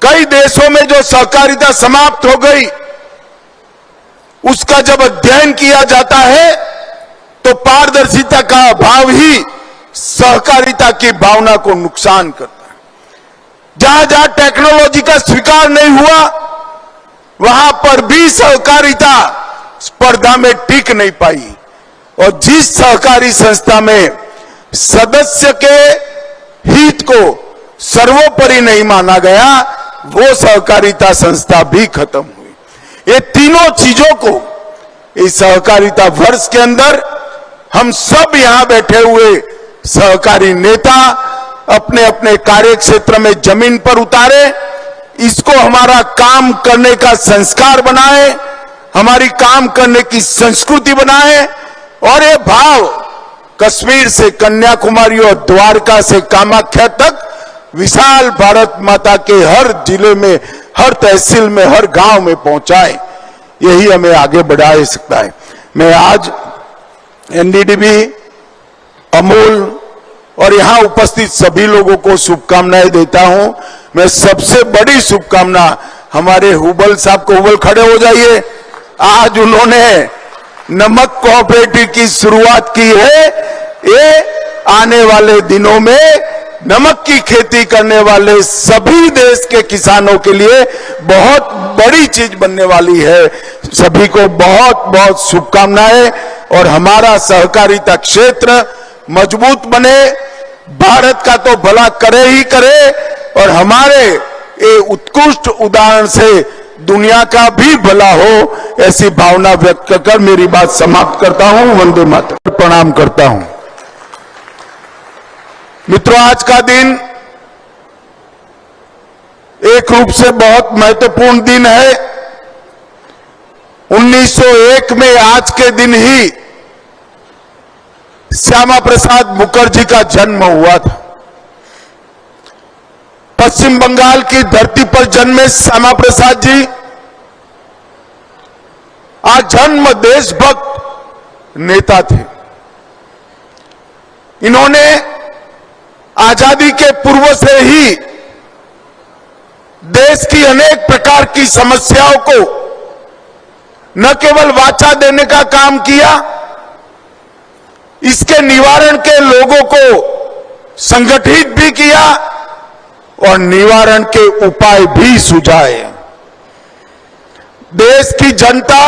कई देशों में जो सहकारिता समाप्त हो गई, उसका जब अध्ययन किया जाता है तो पारदर्शिता का अभाव ही सहकारिता की भावना को नुकसान करता है। जहां जहां टेक्नोलॉजी का स्वीकार नहीं हुआ, वहां पर भी सहकारिता स्पर्धा में टिक नहीं पाई। और जिस सहकारी संस्था में सदस्य के हित को सर्वोपरि नहीं माना गया, वो सहकारिता संस्था भी खत्म हुई। ये तीनों चीजों को इस सहकारिता वर्ष के अंदर हम सब यहां बैठे हुए सहकारी नेता अपने अपने कार्य क्षेत्र में जमीन पर उतारे, इसको हमारा काम करने का संस्कार बनाए, हमारी काम करने की संस्कृति बनाए। और ये भाव कश्मीर से कन्याकुमारी और द्वारका से कामाख्या तक विशाल भारत माता के हर जिले में, हर तहसील में, हर गांव में पहुंचाए। यही हमें आगे बढ़ा सकता है। मैं आज एनडीडीबी, अमूल और यहां उपस्थित सभी लोगों को शुभकामनाएं देता हूं। मैं सबसे बड़ी शुभकामना हमारे हुबल साहब को, हुबल खड़े हो जाइए। आज उन्होंने नमक कोऑपरेटिव की शुरुआत की है। ये आने वाले दिनों में नमक की खेती करने वाले सभी देश के किसानों के लिए बहुत बड़ी चीज बनने वाली है। सभी को बहुत बहुत शुभकामनाएं। और हमारा सहकारिता क्षेत्र मजबूत बने, भारत का तो भला करे ही करे, और हमारे ये उत्कृष्ट उदाहरण से दुनिया का भी भला हो, ऐसी भावना व्यक्त कर मेरी बात समाप्त करता हूं। वंदे मातरम। प्रणाम करता हूं। मित्रों, आज का दिन एक रूप से बहुत महत्वपूर्ण दिन है। 1901 में आज के दिन ही श्यामा प्रसाद मुखर्जी का जन्म हुआ था। पश्चिम बंगाल की धरती पर जन्मे श्यामा प्रसाद जी आजन्म देशभक्त नेता थे। इन्होंने आजादी के पूर्व से ही देश की अनेक प्रकार की समस्याओं को न केवल वाचा देने का काम किया, इसके निवारण के लोगों को संगठित भी किया और निवारण के उपाय भी सुझाए। देश की जनता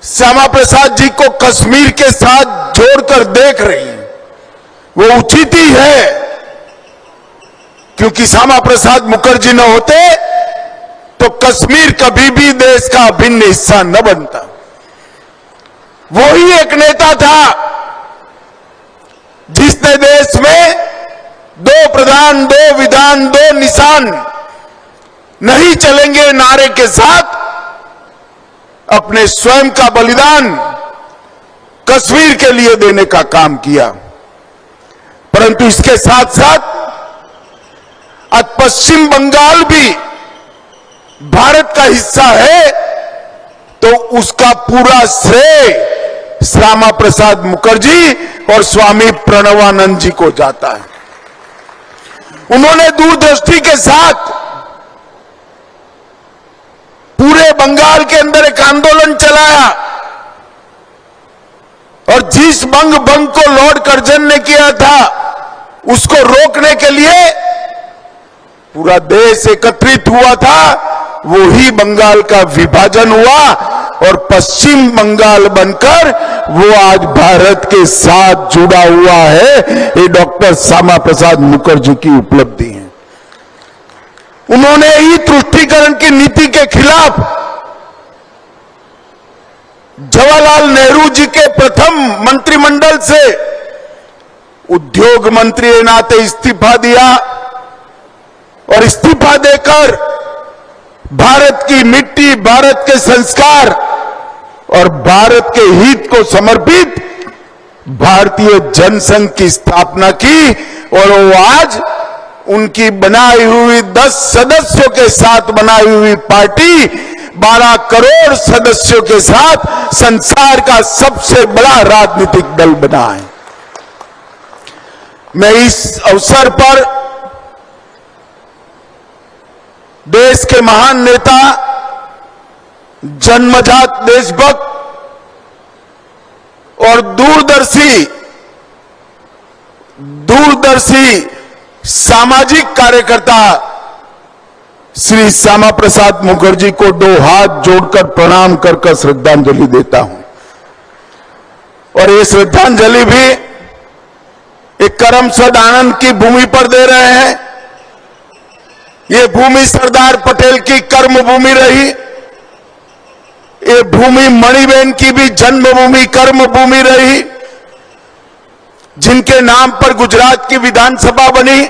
श्यामा प्रसाद जी को कश्मीर के साथ जोड़कर देख रही है। वो उचित ही है, क्योंकि श्यामा प्रसाद मुखर्जी न होते तो कश्मीर कभी भी देश का अभिन्न हिस्सा न बनता। वो ही एक नेता था जिसने देश में 2 प्रधान, 2 विधान, 2 निशान नहीं चलेंगे नारे के साथ अपने स्वयं का बलिदान कश्मीर के लिए देने का काम किया। परंतु इसके साथ साथ आज पश्चिम बंगाल भी भारत का हिस्सा है, तो उसका पूरा श्रेय श्यामा प्रसाद मुखर्जी और स्वामी प्रणवानंद जी को जाता है। उन्होंने दूरदृष्टि के साथ पूरे बंगाल के अंदर एक आंदोलन चलाया और जिस बंग को लॉर्ड कर्जन ने किया था, उसको रोकने के लिए पूरा देश एकत्रित हुआ था। वो ही बंगाल का विभाजन हुआ और पश्चिम बंगाल बनकर वो आज भारत के साथ जुड़ा हुआ है। ये डॉक्टर श्यामा प्रसाद मुखर्जी की उपलब्धि है। उन्होंने ही तुष्टीकरण की नीति के खिलाफ जवाहरलाल नेहरू जी के प्रथम मंत्रिमंडल से उद्योग मंत्री के नाते इस्तीफा दिया और इस्तीफा देकर भारत की मिट्टी, भारत के संस्कार और भारत के हित को समर्पित भारतीय जनसंघ की स्थापना की। और वो आज उनकी बनाई हुई 10 सदस्यों के साथ बनाई हुई पार्टी 12 करोड़ सदस्यों के साथ संसार का सबसे बड़ा राजनीतिक दल बना है। मैं इस अवसर पर देश के महान नेता, जन्मजात देशभक्त और दूरदर्शी सामाजिक कार्यकर्ता श्री श्यामा प्रसाद मुखर्जी को दो हाथ जोड़कर प्रणाम कर श्रद्धांजलि देता हूं। और ये श्रद्धांजलि भी एक करमसद आनंद की भूमि पर दे रहे हैं। ये भूमि सरदार पटेल की कर्मभूमि रही। ये भूमि मणिबेन की भी जन्मभूमि कर्मभूमि रही, जिनके नाम पर गुजरात की विधानसभा बनी।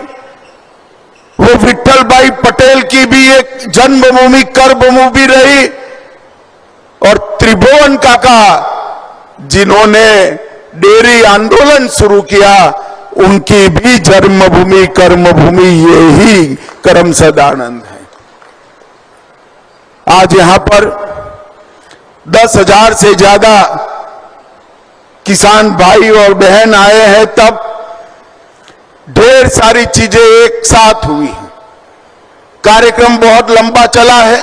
वो विठल भाई पटेल की भी एक जन्मभूमि कर्मभूमि रही। और त्रिभुवन काका, जिन्होंने डेयरी आंदोलन शुरू किया, उनकी भी जन्मभूमि कर्मभूमि यही करमसद आनंद है। आज यहां पर 10,000 से ज्यादा किसान भाई और बहन आए हैं, तब ढेर सारी चीजें एक साथ हुई। कार्यक्रम बहुत लंबा चला है,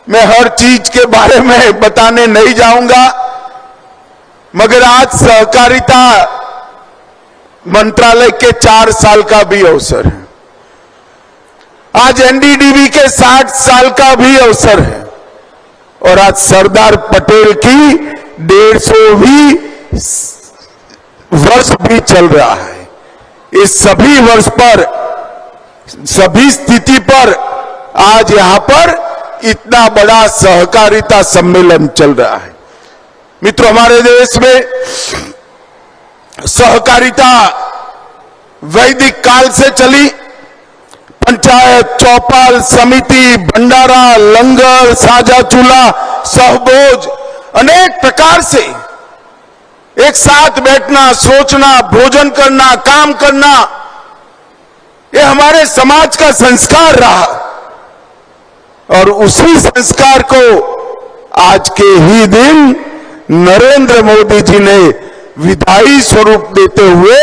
मैं हर चीज के बारे में बताने नहीं जाऊंगा, मगर आज सहकारिता मंत्रालय के 4 साल का भी अवसर है। आज एनडीडीबी के 60 साल का भी अवसर है। और आज सरदार पटेल की 150वीं वर्ष भी चल रहा है। इस सभी वर्ष पर, सभी स्थिति पर आज यहां पर इतना बड़ा सहकारिता सम्मेलन चल रहा है। मित्रों, हमारे देश में सहकारिता वैदिक काल से चली। पंचायत, चौपाल, समिति, भंडारा, लंगर, साझा चूल्हा, सहभोज, अनेक प्रकार से एक साथ बैठना, सोचना, भोजन करना, काम करना, ये हमारे समाज का संस्कार रहा। और उसी संस्कार को आज के ही दिन नरेंद्र मोदी जी ने विधायी स्वरूप देते हुए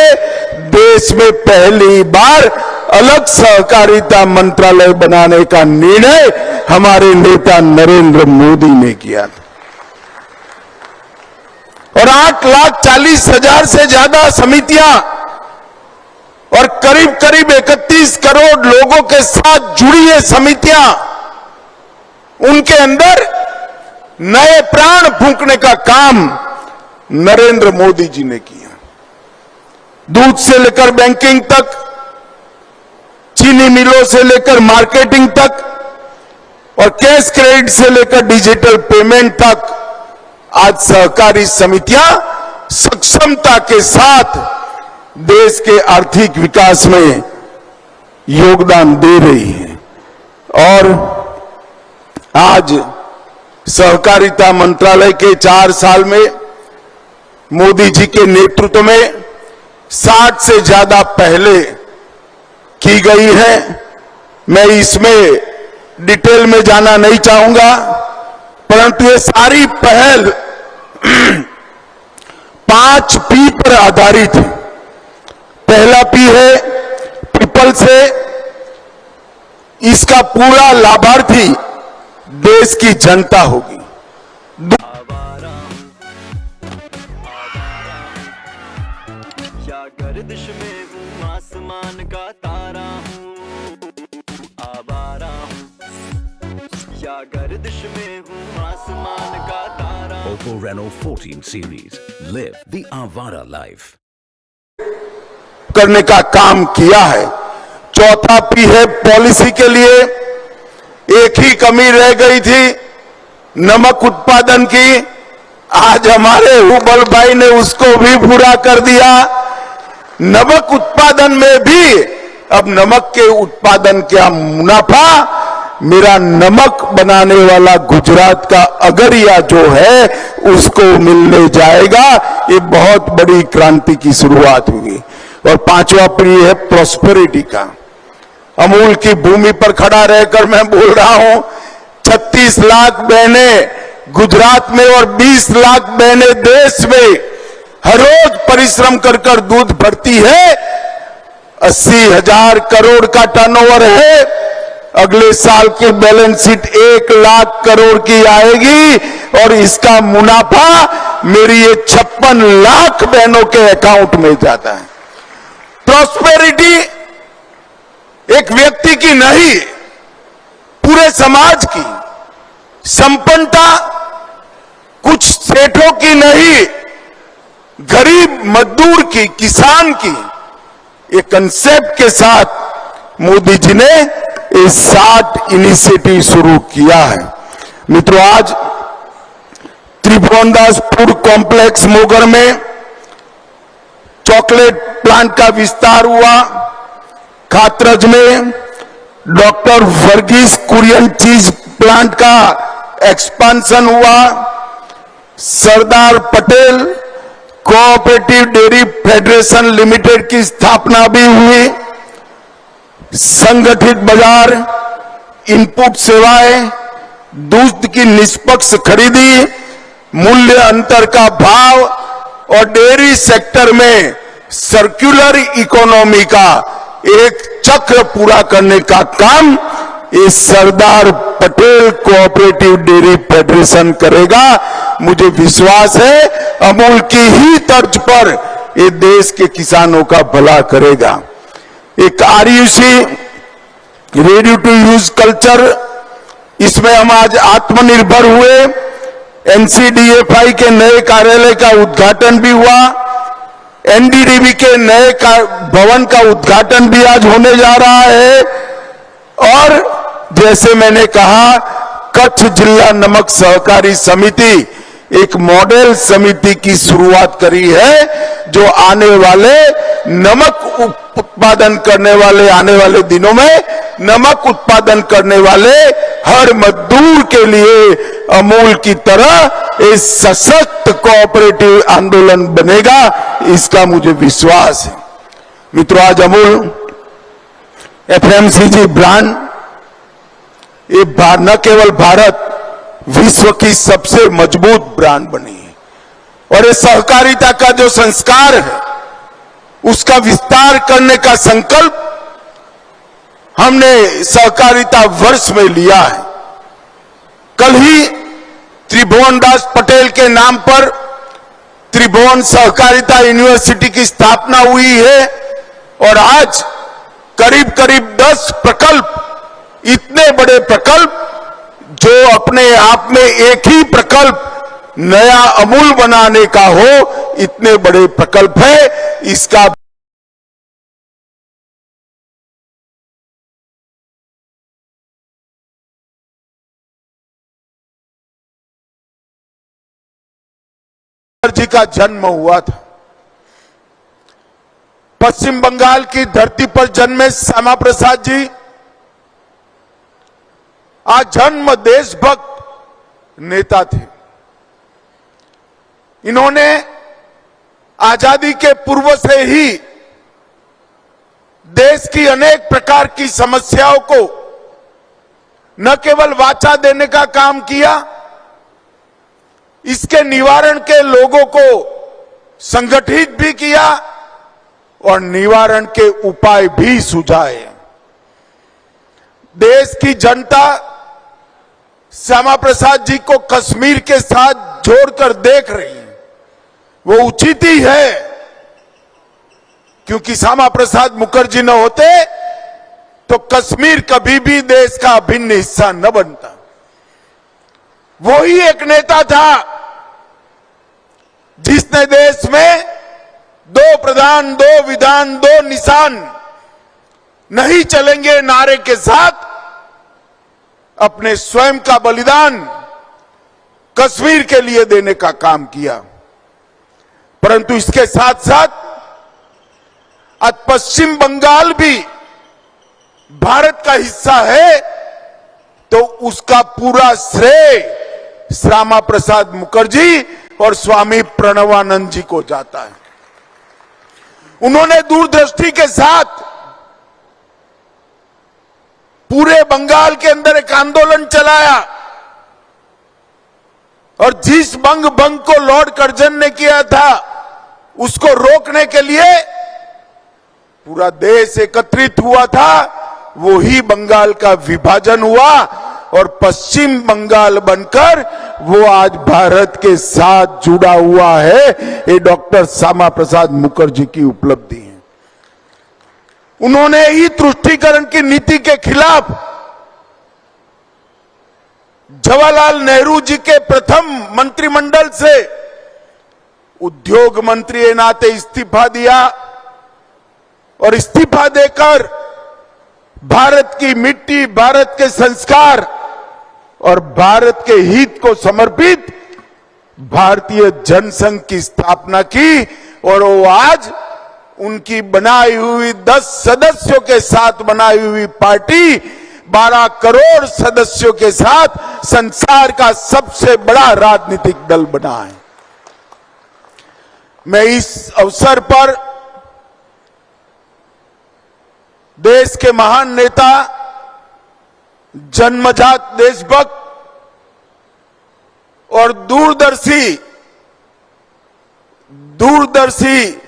देश में पहली बार अलग सहकारिता मंत्रालय बनाने का निर्णय हमारे नेता नरेंद्र मोदी ने किया था। और 8,40,000 से ज्यादा समितियां और करीब 31 करोड़ लोगों के साथ जुड़ी ये समितियां, उनके अंदर नए प्राण फूंकने का काम नरेंद्र मोदी जी ने किया। दूध से लेकर बैंकिंग तक, चीनी मिलों से लेकर मार्केटिंग तक, और कैश क्रेडिट से लेकर डिजिटल पेमेंट तक, आज सहकारी समितियां सक्षमता के साथ देश के आर्थिक विकास में योगदान दे रही है। और आज सहकारिता मंत्रालय के 4 साल में मोदी जी के नेतृत्व में 60 से ज्यादा पहले की गई है। मैं इसमें डिटेल में जाना नहीं चाहूंगा, परंतु ये सारी पहल 5 पी पर आधारित है। पहला पी है पीपल से। इसका पूरा लाभार्थी देश की जनता होगी। या गर्दिश में हूँ, आसमान का तारा हूँ, आवारा हूँ। या गर्दिश में हूँ, आसमान का तारा। Oppo Reno 14 series. Live the Avara life. करने का काम किया है। चौथा पी है पॉलिसी के लिए। एक ही कमी रह गई थी, नमक उत्पादन की। आज हमारे हुबल भाई ने उसको भी पूरा कर दिया। नमक उत्पादन में भी अब नमक के उत्पादन का मुनाफा मेरा नमक बनाने वाला गुजरात का अगरिया जो है उसको मिलने जाएगा। ये बहुत बड़ी क्रांति की शुरुआत हुई। और 5वां पी है प्रॉस्पेरिटी का। अमूल की भूमि पर खड़ा रहकर मैं बोल रहा हूं, 36 लाख बहनें गुजरात में और 20 लाख बहनें देश में हर रोज परिश्रम कर दूध भरती है। 80,000 करोड़ का टर्नओवर है। अगले साल की बैलेंस शीट 1 लाख करोड़ की आएगी और इसका मुनाफा मेरी ये 56 लाख बहनों के अकाउंट में जाता है। प्रॉस्पेरिटी एक व्यक्ति की नहीं, पूरे समाज की। संपन्नता कुछ सेठों की नहीं, गरीब मजदूर की, किसान की। ये कंसेप्ट के साथ मोदी जी ने ये 60 इनिशिएटिव शुरू किया है। मित्रों, आज त्रिभुवनदास फूड कॉम्प्लेक्स मोगर में चॉकलेट प्लांट का विस्तार हुआ, खातरज में डॉक्टर वर्गीस कुरियन चीज प्लांट का एक्सपांशन हुआ, Sardar Patel cooperative dairy federation limited की स्थापना भी हुई, संगठित बाजार, इनपुट सेवाएं, दूध की निष्पक्ष खरीदी, मूल्य अंतर का भाव और डेयरी सेक्टर में सर्कुलर इकोनॉमी का एक चक्र पूरा करने का काम ये सरदार पटेल कोऑपरेटिव डेयरी फेडरेशन करेगा। मुझे विश्वास है अमूल की ही तर्ज पर ये देश के किसानों का भला करेगा। एक आरयूसी रेडी टू यूज कल्चर, इसमें हम आज आत्मनिर्भर हुए। एनसीडीएफआई के नए कार्यालय का उद्घाटन भी हुआ, एनडीडीबी के नए भवन का उद्घाटन भी आज होने जा रहा है। और जैसे मैंने कहा, कच्छ जिला नमक सहकारी समिति एक मॉडल समिति की शुरुआत करी है, जो आने वाले नमक उत्पादन करने वाले, आने वाले दिनों में नमक उत्पादन करने वाले हर मजदूर के लिए अमूल की तरह एक सशक्त कोऑपरेटिव आंदोलन बनेगा, इसका मुझे विश्वास है। मित्रों, आज अमूल एफएमसीजी ब्रांड ये न केवल भारत, विश्व की सबसे मजबूत ब्रांड बनी है। और ये सहकारिता का जो संस्कार है, उसका विस्तार करने का संकल्प हमने सहकारिता वर्ष में लिया है। कल ही त्रिभुवनदास पटेल के नाम पर त्रिभुवन सहकारिता यूनिवर्सिटी की स्थापना हुई है और आज करीब करीब 10 प्रकल्प, इतने बड़े प्रकल्प जो अपने आप में एक ही प्रकल्प नया अमूल बनाने का हो, इतने बड़े प्रकल्प है। इसका जी का जन्म हुआ था। पश्चिम बंगाल की धरती पर जन्मे श्यामा प्रसाद जी आज जन्म देशभक्त नेता थे। इन्होंने आजादी के पूर्व से ही देश की अनेक प्रकार की समस्याओं को न केवल वाचा देने का काम किया, इसके निवारण के लोगों को संगठित भी किया और निवारण के उपाय भी सुझाए। देश की जनता श्यामा प्रसाद जी को कश्मीर के साथ जोड़कर देख रही है। वो उचित ही है, क्योंकि श्यामा प्रसाद मुखर्जी न होते तो कश्मीर कभी भी देश का अभिन्न हिस्सा न बनता। वो ही एक नेता था जिसने देश में 2 प्रधान, 2 विधान, 2 निशान नहीं चलेंगे नारे के साथ अपने स्वयं का बलिदान कश्मीर के लिए देने का काम किया। परंतु इसके साथ साथ आज पश्चिम बंगाल भी भारत का हिस्सा है, तो उसका पूरा श्रेय श्यामा प्रसाद मुखर्जी और स्वामी प्रणवानंद जी को जाता है। उन्होंने दूरदृष्टि के साथ पूरे बंगाल के अंदर एक आंदोलन चलाया और जिस बंग को लॉर्ड कर्जन ने किया था, उसको रोकने के लिए पूरा देश एकत्रित हुआ था वो ही बंगाल का विभाजन हुआ और पश्चिम बंगाल बनकर वो आज भारत के साथ जुड़ा हुआ है। ये डॉक्टर श्यामा प्रसाद मुखर्जी की उपलब्धि है। उन्होंने ही तुष्टीकरण की नीति के खिलाफ जवाहरलाल नेहरू जी के प्रथम मंत्रिमंडल से उद्योग मंत्री के नाते इस्तीफा दिया और इस्तीफा देकर भारत की मिट्टी, भारत के संस्कार और भारत के हित को समर्पित भारतीय जनसंघ की स्थापना की और वो आज उनकी बनाई हुई 10 सदस्यों के साथ बनाई हुई पार्टी 12 करोड़ सदस्यों के साथ संसार का सबसे बड़ा राजनीतिक दल बना है। मैं इस अवसर पर देश के महान नेता, जन्मजात देशभक्त और दूरदर्शी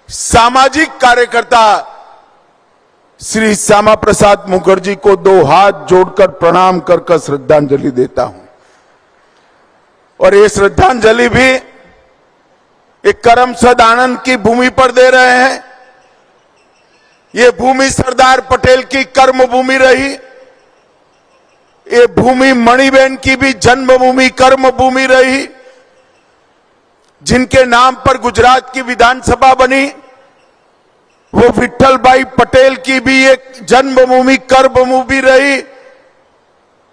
सामाजिक कार्यकर्ता श्री श्यामा प्रसाद मुखर्जी को 2 हाथ जोड़कर प्रणाम कर श्रद्धांजलि देता हूं। और ये श्रद्धांजलि भी एक करमसद आनंद की भूमि पर दे रहे हैं। ये भूमि सरदार पटेल की कर्म भूमि रही। ये भूमि मणिबेन की भी जन्मभूमि, कर्म भूमि रही। जिनके नाम पर गुजरात की विधानसभा बनी, वो विठल भाई पटेल की भी एक जन्मभूमि, कर्मभूमि रही।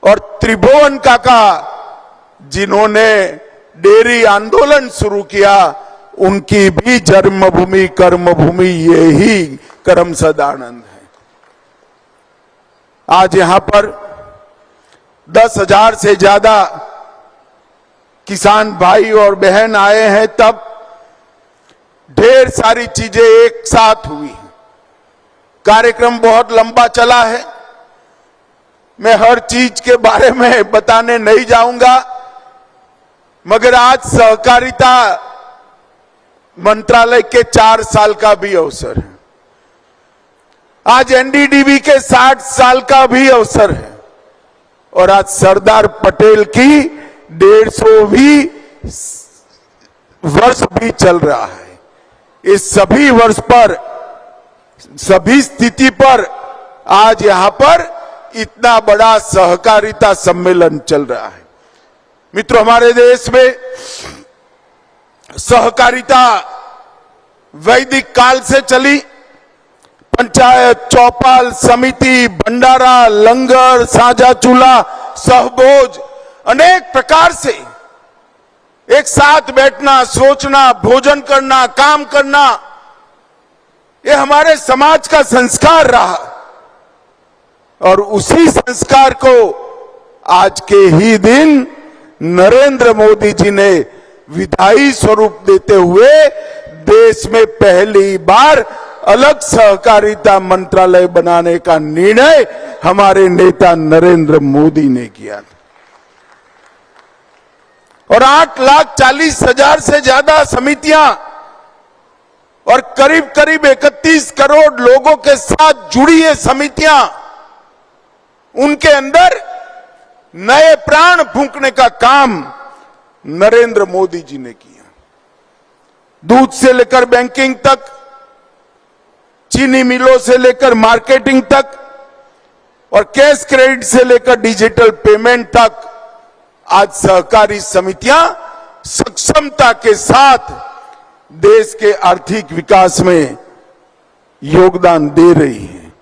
और त्रिभुवन काका जिन्होंने डेयरी आंदोलन शुरू किया, उनकी भी जन्मभूमि, कर्मभूमि यही करमसद आनंद है। आज यहां पर 10,000 से ज्यादा किसान भाई और बहन आए हैं, तब ढेर सारी चीजें एक साथ हुई। कार्यक्रम बहुत लंबा चला है, मैं हर चीज के बारे में बताने नहीं जाऊंगा, मगर आज सहकारिता मंत्रालय के 4 साल का भी अवसर है। आज एनडीडीबी के 60 साल का भी अवसर है और आज सरदार पटेल की 150वीं वर्ष भी चल रहा है। इस सभी वर्ष पर, सभी स्थिति पर आज यहां पर इतना बड़ा सहकारिता सम्मेलन चल रहा है। मित्रों, हमारे देश में सहकारिता वैदिक काल से चली। पंचायत, चौपाल, समिति, भंडारा, लंगर, साझा चूल्हा, सहभोज, अनेक प्रकार से एक साथ बैठना, सोचना, भोजन करना, काम करना, ये हमारे समाज का संस्कार रहा। और उसी संस्कार को आज के ही दिन नरेंद्र मोदी जी ने विधायी स्वरूप देते हुए देश में पहली बार अलग सहकारिता मंत्रालय बनाने का निर्णय हमारे नेता नरेंद्र मोदी ने किया था। और 8,40,000 से ज्यादा समितियां और करीब करीब 31 करोड़ लोगों के साथ जुड़ी ये समितियां, उनके अंदर नए प्राण फूंकने का काम नरेंद्र मोदी जी ने किया। दूध से लेकर बैंकिंग तक, चीनी मिलों से लेकर मार्केटिंग तक और कैश क्रेडिट से लेकर डिजिटल पेमेंट तक आज सहकारी समितियां सक्षमता के साथ देश के आर्थिक विकास में योगदान दे रही हैं।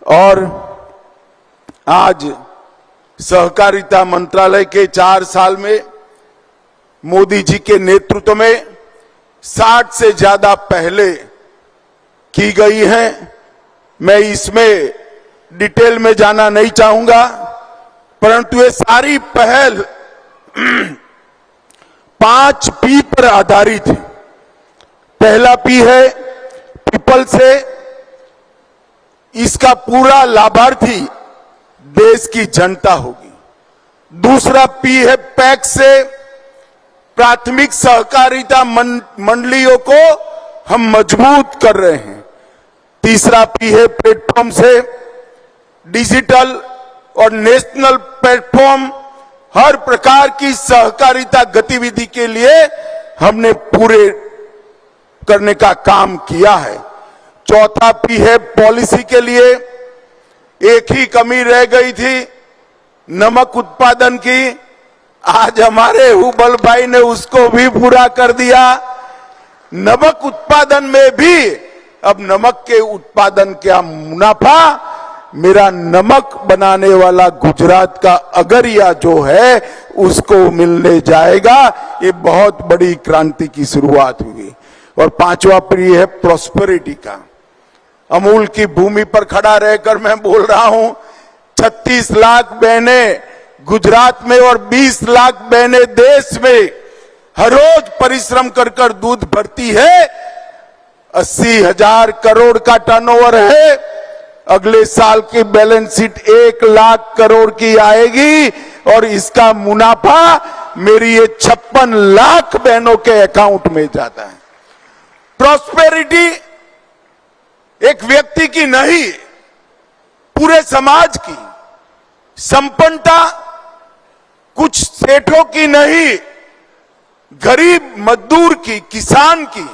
और आज सहकारिता मंत्रालय के 4 साल में मोदी जी के नेतृत्व में 60 से ज्यादा पहले की गई हैं। मैं इसमें डिटेल में जाना नहीं चाहूंगा, परंतु ये सारी पहल 5 पी पर आधारित है। पहला पी है पीपल से, इसका पूरा लाभार्थी देश की जनता होगी। दूसरा पी है पैक्स से, प्राथमिक सहकारिता मंडलियों को हम मजबूत कर रहे हैं। तीसरा पी है प्लेटफॉर्म से, डिजिटल और नेशनल प्लेटफॉर्म, हर प्रकार की सहकारिता गतिविधि के लिए हमने पूरे करने का काम किया है। चौथा पी है पॉलिसी के लिए एक ही कमी रह गई थी, नमक उत्पादन की। आज हमारे हुबल भाई ने उसको भी पूरा कर दिया। नमक उत्पादन में भी अब नमक के उत्पादन का मुनाफा मेरा नमक बनाने वाला गुजरात का अगरिया जो है उसको मिलने जाएगा। ये बहुत बड़ी क्रांति की शुरुआत हुई। और पांचवा प्रिय है प्रॉस्पेरिटी का। अमूल की भूमि पर खड़ा रहकर मैं बोल रहा हूं, 36 लाख बहनें गुजरात में और 20 लाख बहनें देश में हर रोज परिश्रम कर कर दूध भरती है। 80,000 करोड़ का टर्नओवर है। अगले साल की बैलेंस शीट 1 लाख करोड़ की आएगी और इसका मुनाफा मेरी ये 56 लाख बहनों के अकाउंट में जाता है। प्रॉस्पेरिटी एक व्यक्ति की नहीं, पूरे समाज की। संपन्नता कुछ सेठों की नहीं, गरीब मजदूर की, किसान की।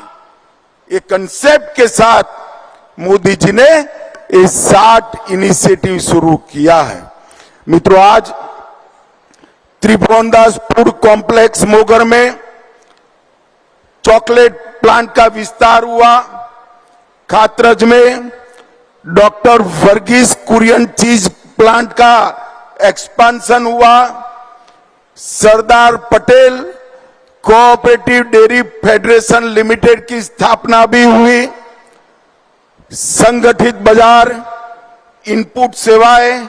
ये कंसेप्ट के साथ मोदी जी ने ये 60 इनिशिएटिव शुरू किया है। मित्रों, आज त्रिभुवनदास फूड कॉम्प्लेक्स मोगर में चॉकलेट प्लांट का विस्तार हुआ। खातरज में डॉक्टर वर्गीस कुरियन चीज प्लांट का एक्सपांशन हुआ। Sardar Patel cooperative dairy federation limited की स्थापना भी हुई। संगठित बाजार, इनपुट सेवाएं,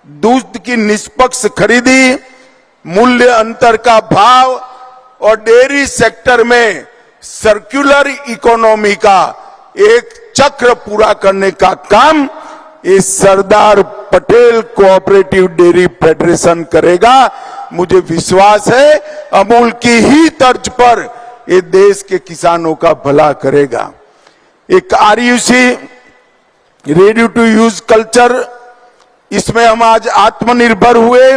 दूध की निष्पक्ष खरीदी, मूल्य अंतर का भाव और डेयरी सेक्टर में सर्कुलर इकोनॉमी का एक चक्र पूरा करने का काम ये सरदार पटेल कोऑपरेटिव डेयरी फेडरेशन करेगा। मुझे विश्वास है अमूल की ही तर्ज पर ये देश के किसानों का भला करेगा। एक आरयूसी रेडी टू यूज कल्चर, इसमें हम आज आत्मनिर्भर हुए।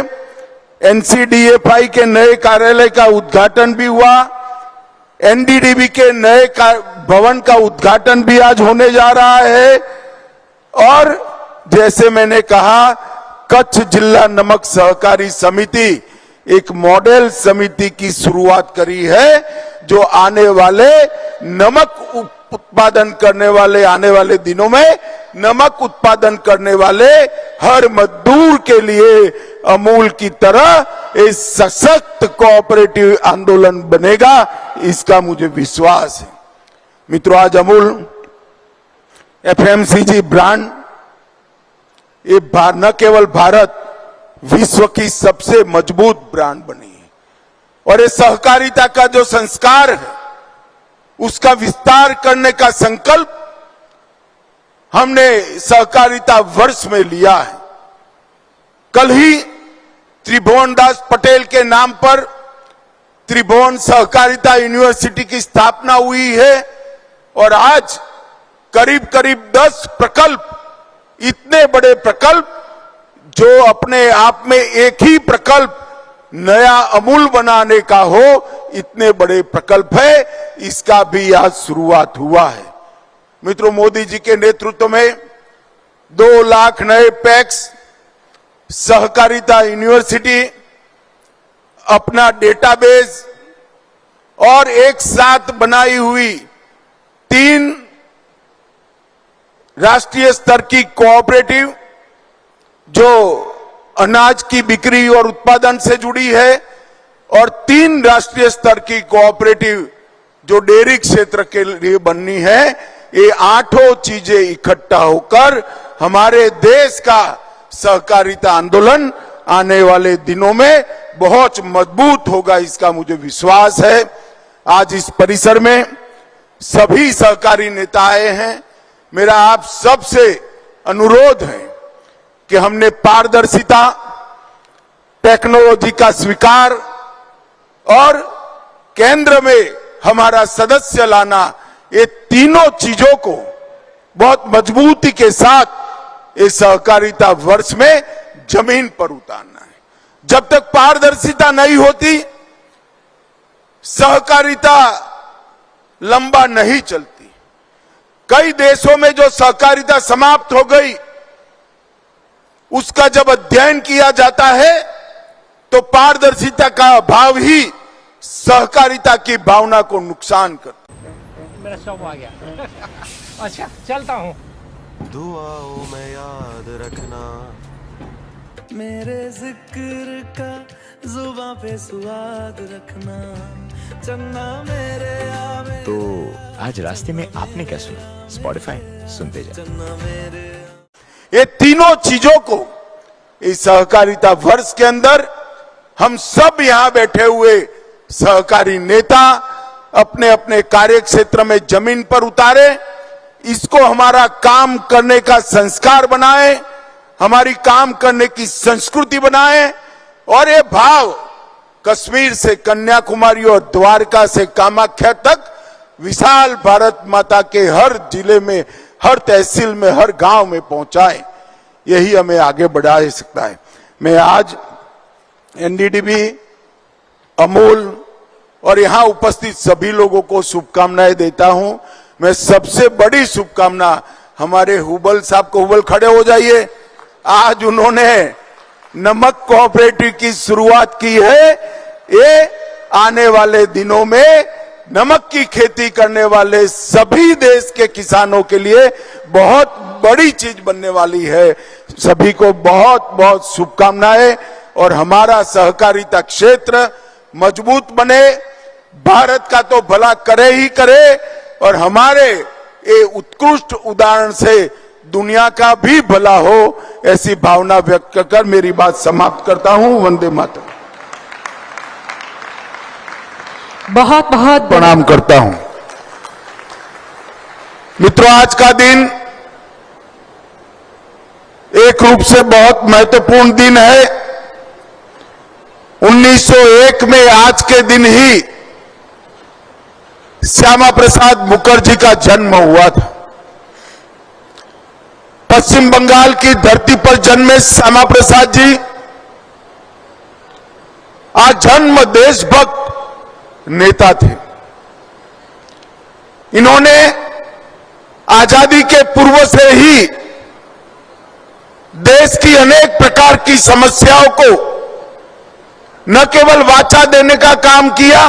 एनसीडीएफआई के नए कार्यालय का उद्घाटन भी हुआ। एनडीडीबी के नए भवन का उद्घाटन भी आज होने जा रहा है। और जैसे मैंने कहा, कच्छ जिला नमक सहकारी समिति एक मॉडल समिति की शुरुआत करी है, जो आने वाले नमक उत्पादन करने वाले, आने वाले दिनों में नमक उत्पादन करने वाले हर मजदूर के लिए अमूल की तरह एक सशक्त कोऑपरेटिव आंदोलन बनेगा। इसका मुझे विश्वास है। मित्रों, आज अमूल एफएमसीजी ब्रांड ये न केवल भारत, विश्व की सबसे मजबूत ब्रांड बनी है। और ये सहकारिता का जो संस्कार है उसका विस्तार करने का संकल्प हमने सहकारिता वर्ष में लिया है। कल ही त्रिभुवनदास पटेल के नाम पर त्रिभुवन सहकारिता यूनिवर्सिटी की स्थापना हुई है। और आज करीब करीब 10 प्रकल्प, इतने बड़े प्रकल्प जो अपने आप में एक ही प्रकल्प नया अमूल बनाने का हो, इतने बड़े प्रकल्प है, इसका भी आज शुरुआत हुआ है। मित्रों, मोदी जी के नेतृत्व में 2 लाख नए पैक्स, सहकारिता यूनिवर्सिटी, अपना डेटाबेस और एक साथ बनाई हुई 3 राष्ट्रीय स्तर की कोऑपरेटिव जो अनाज की बिक्री और उत्पादन से जुड़ी है, और 3 राष्ट्रीय स्तर की कोऑपरेटिव जो डेयरी क्षेत्र के लिए बननी है। ये 8 चीजें इकट्ठा होकर हमारे देश का सहकारिता आंदोलन आने वाले दिनों में बहुत मजबूत होगा, इसका मुझे विश्वास है। आज इस परिसर में सभी सहकारी नेता आए हैं। मेरा आप सबसे अनुरोध है कि हमने पारदर्शिता, टेक्नोलॉजी का स्वीकार और केंद्र में हमारा सदस्य लाना, ये तीनों चीजों को बहुत मजबूती के साथ ये सहकारिता वर्ष में जमीन पर उतारना है। जब तक पारदर्शिता नहीं होती, सहकारिता लंबा नहीं चलती। कई देशों में जो सहकारिता समाप्त हो गई, उसका जब अध्ययन किया जाता है तो पारदर्शिता का अभाव ही सहकारिता की भावना को नुकसान करता है। मेरा शौक आ गया। अच्छा चलता हूँ। दुआओं में याद रखना, मेरे जिक्र का जुबां पे स्वाद रखना, चन्ना मेरे आवे। तो आज रास्ते में आपने क्या सुना? स्पॉटिफाई सुनते जाओ। चन्ना मेरे ये तीनों चीजों को इस सहकारिता वर्ष के अंदर हम सब यहां बैठे हुए सहकारी नेता अपने अपने कार्य क्षेत्र में जमीन पर उतारे, इसको हमारा काम करने का संस्कार बनाए, हमारी काम करने की संस्कृति बनाए, और ये भाव कश्मीर से कन्याकुमारी और द्वारका से कामाख्या तक विशाल भारत माता के हर जिले में, हर तहसील में, हर गांव में पहुंचाए। यही हमें आगे बढ़ा सकता है। मैं आज एनडीडीबी, अमूल और यहां उपस्थित सभी लोगों को शुभकामनाएं देता हूं। मैं सबसे बड़ी शुभकामना हमारे हुबल साहब को, हुबल खड़े हो जाइए। आज उन्होंने नमक कोऑपरेटिव की शुरुआत की है। ये आने वाले दिनों में नमक की खेती करने वाले सभी देश के किसानों के लिए बहुत बड़ी चीज बनने वाली है। सभी को बहुत बहुत शुभकामनाएं, और हमारा सहकारिता क्षेत्र मजबूत बने, भारत का तो भला करे ही करे, और हमारे ये उत्कृष्ट उदाहरण से दुनिया का भी भला हो, ऐसी भावना व्यक्त कर मेरी बात समाप्त करता हूं। वंदे मातरम। बहुत बहुत प्रणाम करता हूं। मित्रों, आज का दिन एक रूप से बहुत महत्वपूर्ण दिन है। 1901 में आज के दिन ही श्यामा प्रसाद मुखर्जी का जन्म हुआ था। पश्चिम बंगाल की धरती पर जन्मे श्यामा प्रसाद जी आज जन्म देशभक्त नेता थे। इन्होंने आजादी के पूर्व से ही देश की अनेक प्रकार की समस्याओं को न केवल वाचा देने का काम किया,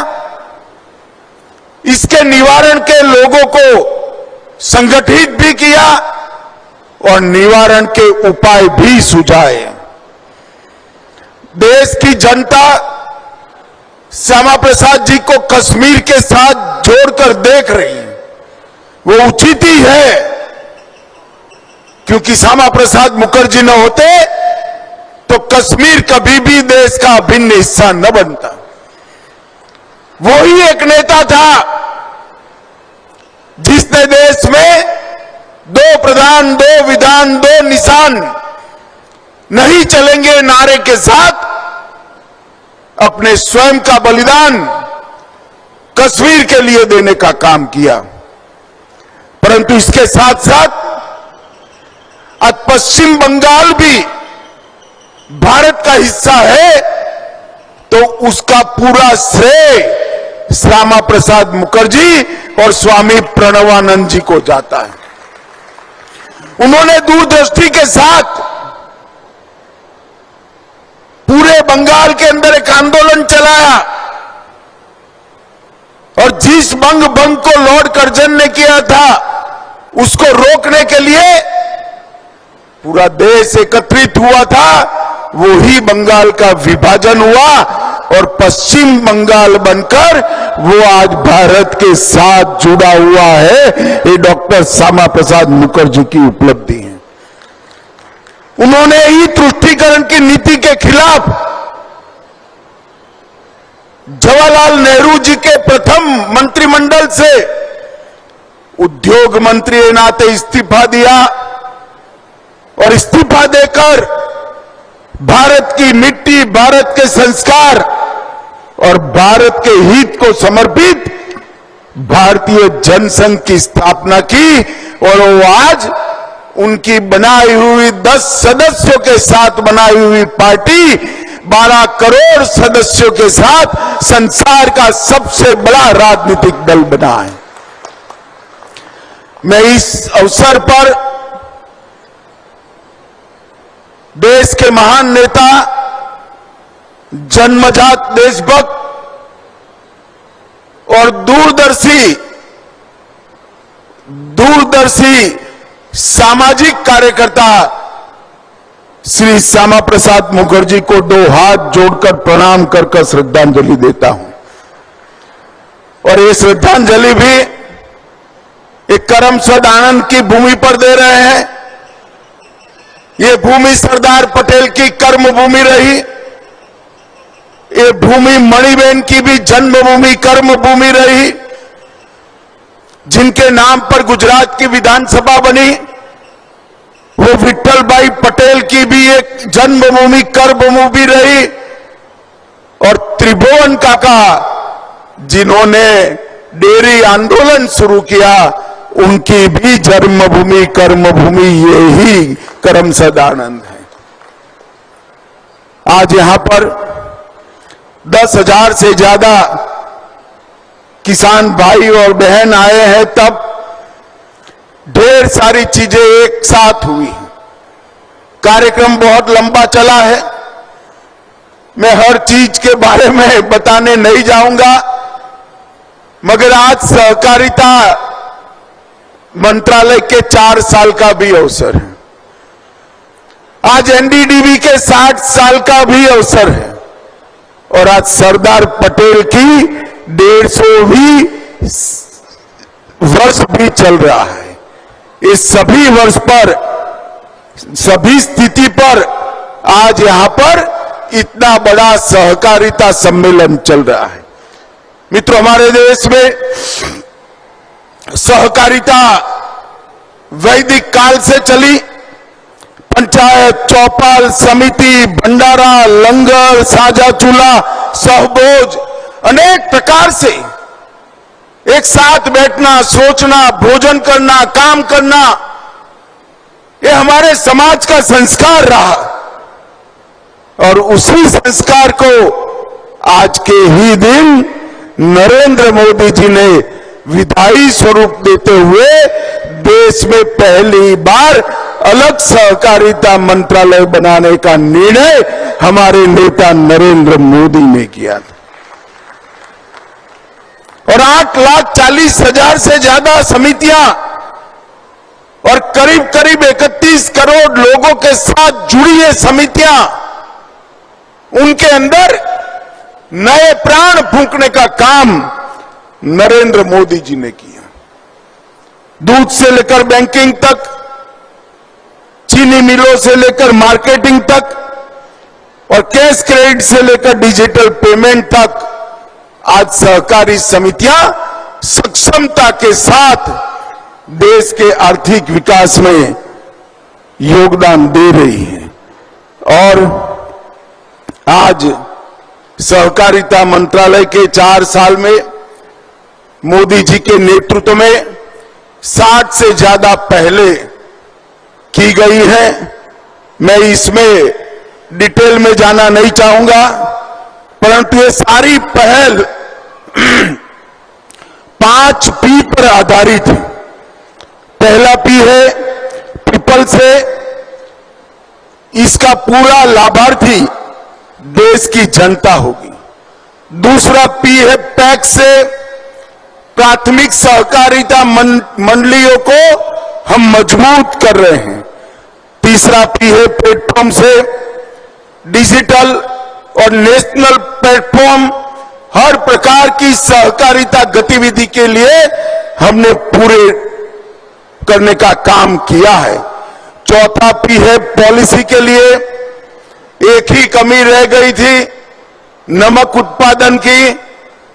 इसके निवारण के लोगों को संगठित भी किया और निवारण के उपाय भी सुझाए। देश की जनता श्यामा प्रसाद जी को कश्मीर के साथ जोड़कर देख रही है। वो उचित ही है, क्योंकि श्यामा प्रसाद मुखर्जी न होते तो कश्मीर कभी भी देश का अभिन्न हिस्सा न बनता। वो ही एक नेता था जिसने देश में 2 प्रधान, 2 विधान, 2 निशान नहीं चलेंगे नारे के साथ अपने स्वयं का बलिदान कश्मीर के लिए देने का काम किया। परंतु इसके साथ साथ आज पश्चिम बंगाल भी भारत का हिस्सा है, तो उसका पूरा श्रेय श्यामा प्रसाद मुखर्जी और स्वामी प्रणवानंद जी को जाता है। उन्होंने दूरदृष्टि के साथ पूरे बंगाल के अंदर एक आंदोलन चलाया, और जिस बंग को लॉर्ड कर्जन ने किया था, उसको रोकने के लिए पूरा देश एकत्रित हुआ था। वो ही बंगाल का विभाजन हुआ और पश्चिम बंगाल बनकर वो आज भारत के साथ जुड़ा हुआ है। ये डॉक्टर श्यामा प्रसाद मुखर्जी की उपलब्धि है। उन्होंने ही तुष्टीकरण की नीति के खिलाफ जवाहरलाल नेहरू जी के प्रथम मंत्रिमंडल से उद्योग मंत्री के नाते इस्तीफा दिया, और इस्तीफा देकर भारत की मिट्टी, भारत के संस्कार और भारत के हित को समर्पित भारतीय जनसंघ की स्थापना की, और वो आज उनकी बनाई हुई 10 सदस्यों के साथ बनाई हुई पार्टी 12 करोड़ सदस्यों के साथ संसार का सबसे बड़ा राजनीतिक दल बना है। मैं इस अवसर पर देश के महान नेता, जन्मजात देशभक्त और दूरदर्शी सामाजिक कार्यकर्ता श्री श्यामा प्रसाद मुखर्जी को 2 हाथ जोड़कर प्रणाम कर श्रद्धांजलि देता हूं। और ये श्रद्धांजलि भी एक करमसद आनंद की भूमि पर दे रहे हैं। ये भूमि सरदार पटेल की कर्म भूमि रही। ये भूमि मणिबेन की भी जन्मभूमि, कर्म भूमि रही। जिनके नाम पर गुजरात की विधानसभा बनी, वो विठ्ठल भाई पटेल की भी एक जन्मभूमि, कर्मभूमि रही। और त्रिभुवन काका, जिन्होंने डेयरी आंदोलन शुरू किया, उनकी भी जन्मभूमि, कर्मभूमि यही करमसद आनंद है। आज यहां पर 10,000 से ज्यादा किसान भाई और बहन आए हैं, तब ढेर सारी चीजें एक साथ हुई। कार्यक्रम बहुत लंबा चला है। मैं हर चीज के बारे में बताने नहीं जाऊंगा, मगर आज सहकारिता मंत्रालय के 4 साल का भी अवसर है। आज एनडीडीबी के 60 साल का भी अवसर है। और आज सरदार पटेल की 150वीं वर्ष भी चल रहा है। इस सभी वर्ष पर, सभी स्थिति पर आज यहां पर इतना बड़ा सहकारिता सम्मेलन चल रहा है। मित्रों, हमारे देश में सहकारिता वैदिक काल से चली। पंचायत, चौपाल, समिति, भंडारा, लंगर, साझा चूल्हा, सहभोज, अनेक प्रकार से एक साथ बैठना, सोचना, भोजन करना, काम करना, ये हमारे समाज का संस्कार रहा। और उसी संस्कार को आज के ही दिन नरेंद्र मोदी जी ने विधायी स्वरूप देते हुए देश में पहली बार अलग सहकारिता मंत्रालय बनाने का निर्णय हमारे नेता नरेंद्र मोदी ने किया था। और 8,40,000 से ज्यादा समितियां और करीब करीब 31 करोड़ लोगों के साथ जुड़ी ये समितियां, उनके अंदर नए प्राण फूंकने का काम नरेंद्र मोदी जी ने किया। दूध से लेकर बैंकिंग तक, चीनी मिलों से लेकर मार्केटिंग तक, और कैश क्रेडिट से लेकर डिजिटल पेमेंट तक, आज सहकारी समितियां सक्षमता के साथ देश के आर्थिक विकास में योगदान दे रही है। और आज सहकारिता मंत्रालय के 4 साल में मोदी जी के नेतृत्व में 60 से ज्यादा पहले की गई है। मैं इसमें डिटेल में जाना नहीं चाहूंगा, परंतु ये सारी पहल 5 पी पर आधारित है। पहला पी है पीपल से, इसका पूरा लाभार्थी देश की जनता होगी। दूसरा पी है पैक से, प्राथमिक सहकारिता मंडलियों को हम मजबूत कर रहे हैं। तीसरा पी है प्लेटफॉर्म से, डिजिटल और नेशनल प्लेटफॉर्म, हर प्रकार की सहकारिता गतिविधि के लिए हमने पूरे करने का काम किया है। चौथा पी है पॉलिसी के लिए। एक ही कमी रह गई थी, नमक उत्पादन की।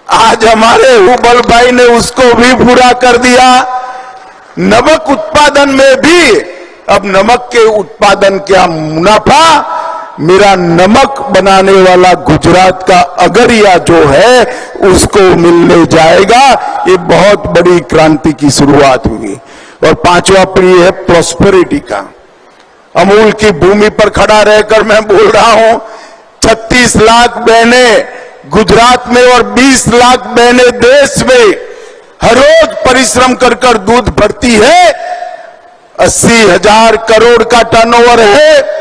आज हमारे हुबल भाई ने उसको भी पूरा कर दिया। नमक उत्पादन में भी अब नमक के उत्पादन का मुनाफा मेरा नमक बनाने वाला गुजरात का अगरिया जो है उसको मिलने जाएगा। ये बहुत बड़ी क्रांति की शुरुआत हुई। और पांचवा पी है प्रॉस्पेरिटी का। अमूल की भूमि पर खड़ा रहकर मैं बोल रहा हूं, 36 लाख बहनें गुजरात में और 20 लाख बहनें देश में हर रोज परिश्रम कर कर दूध भरती है। 80,000 करोड़ का टर्नओवर है।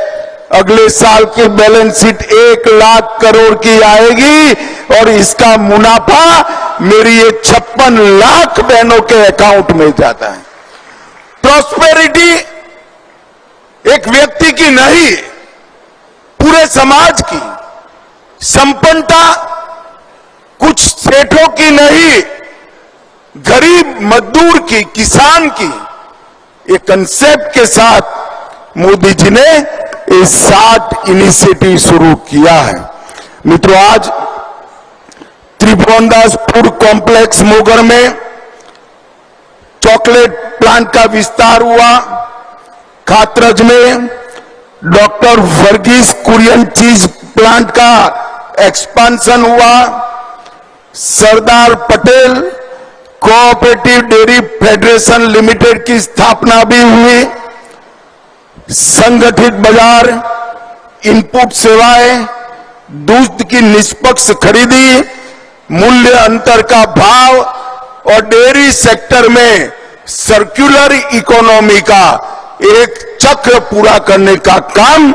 अगले साल की बैलेंस शीट 1 लाख करोड़ की आएगी और इसका मुनाफा मेरी ये 56 लाख बहनों के अकाउंट में जाता है। प्रॉस्पेरिटी एक व्यक्ति की नहीं, पूरे समाज की। संपन्नता कुछ सेठों की नहीं, गरीब मजदूर की, किसान की। ये कंसेप्ट के साथ मोदी जी ने ये 60 इनिशिएटिव शुरू किया है। मित्रों, आज त्रिभुवनदास फूड कॉम्प्लेक्स मोगर में चॉकलेट प्लांट का विस्तार हुआ। खातरज में डॉक्टर वर्गीस कुरियन चीज प्लांट का एक्सपांशन हुआ। Sardar Patel cooperative dairy federation limited की स्थापना भी हुई। संगठित बाजार, इनपुट सेवाएं, दूध की निष्पक्ष खरीदी, मूल्य अंतर का भाव और डेयरी सेक्टर में सर्कुलर इकोनॉमी का एक चक्र पूरा करने का काम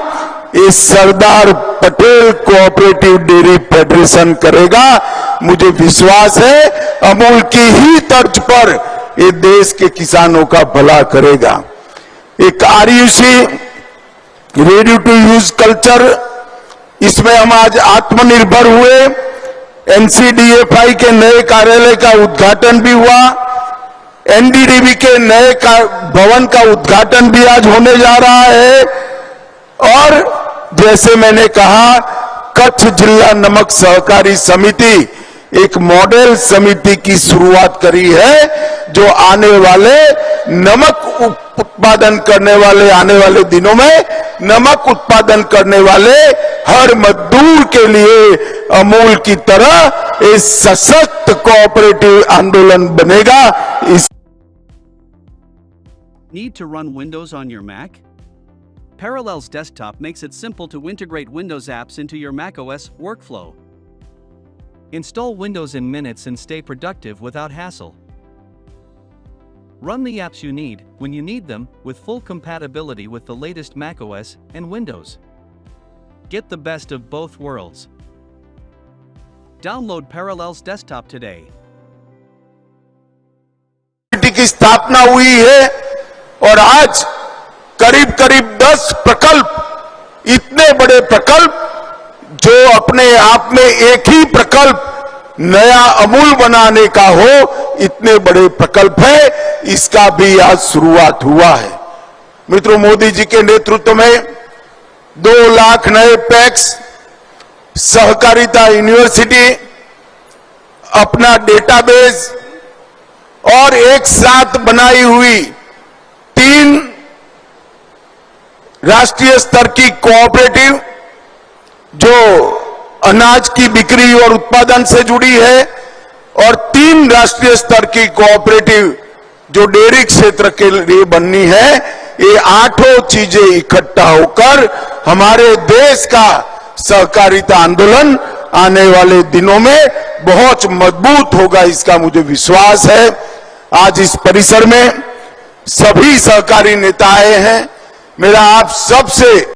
ये सरदार पटेल कोऑपरेटिव डेयरी फेडरेशन करेगा। मुझे विश्वास है अमूल की ही तर्ज पर ये देश के किसानों का भला करेगा। एक आरयूसी रेडी टू यूज कल्चर, इसमें हम आज आत्मनिर्भर हुए। एनसीडीएफआई के नए कार्यालय का उद्घाटन भी हुआ। एनडीडीबी के नए भवन का उद्घाटन भी आज होने जा रहा है। और जैसे मैंने कहा, कच्छ जिला नमक सहकारी समिति एक मॉडल समिति की शुरुआत करी है, जो आने वाले नमक उत्पादन करने वाले, आने वाले दिनों में नमक उत्पादन करने वाले हर मजदूर के लिए अमूल की तरह एक सशक्त कोऑपरेटिव आंदोलन बनेगा। इस Need to run Windows on your Mac? Parallels Desktop makes it simple to integrate Windows apps into your macOS workflow. Install Windows in minutes and stay productive without hassle. Run the apps you need, when you need them, with full compatibility with the latest macOS and Windows. Get the best of both worlds. Download Parallels Desktop today. की स्थापना हुई है और आज करीब करीब 10 प्रकल्प, इतने बड़े प्रकल्प जो अपने आप में एक ही प्रकल्प नया अमूल बनाने का हो, इतने बड़े प्रकल्प है, इसका भी आज शुरुआत हुआ है। मित्रों, मोदी जी के नेतृत्व में 2 लाख नए पैक्स, सहकारिता यूनिवर्सिटी, अपना डेटाबेस और एक साथ बनाई हुई 3 राष्ट्रीय स्तर की कोऑपरेटिव जो अनाज की बिक्री और उत्पादन से जुड़ी है, और 3 राष्ट्रीय स्तर की कोऑपरेटिव जो डेयरी क्षेत्र के लिए बननी है। ये 8 चीजें इकट्ठा होकर हमारे देश का सहकारिता आंदोलन आने वाले दिनों में बहुत मजबूत होगा, इसका मुझे विश्वास है। आज इस परिसर में सभी सहकारी नेता आए हैं। मेरा आप सबसे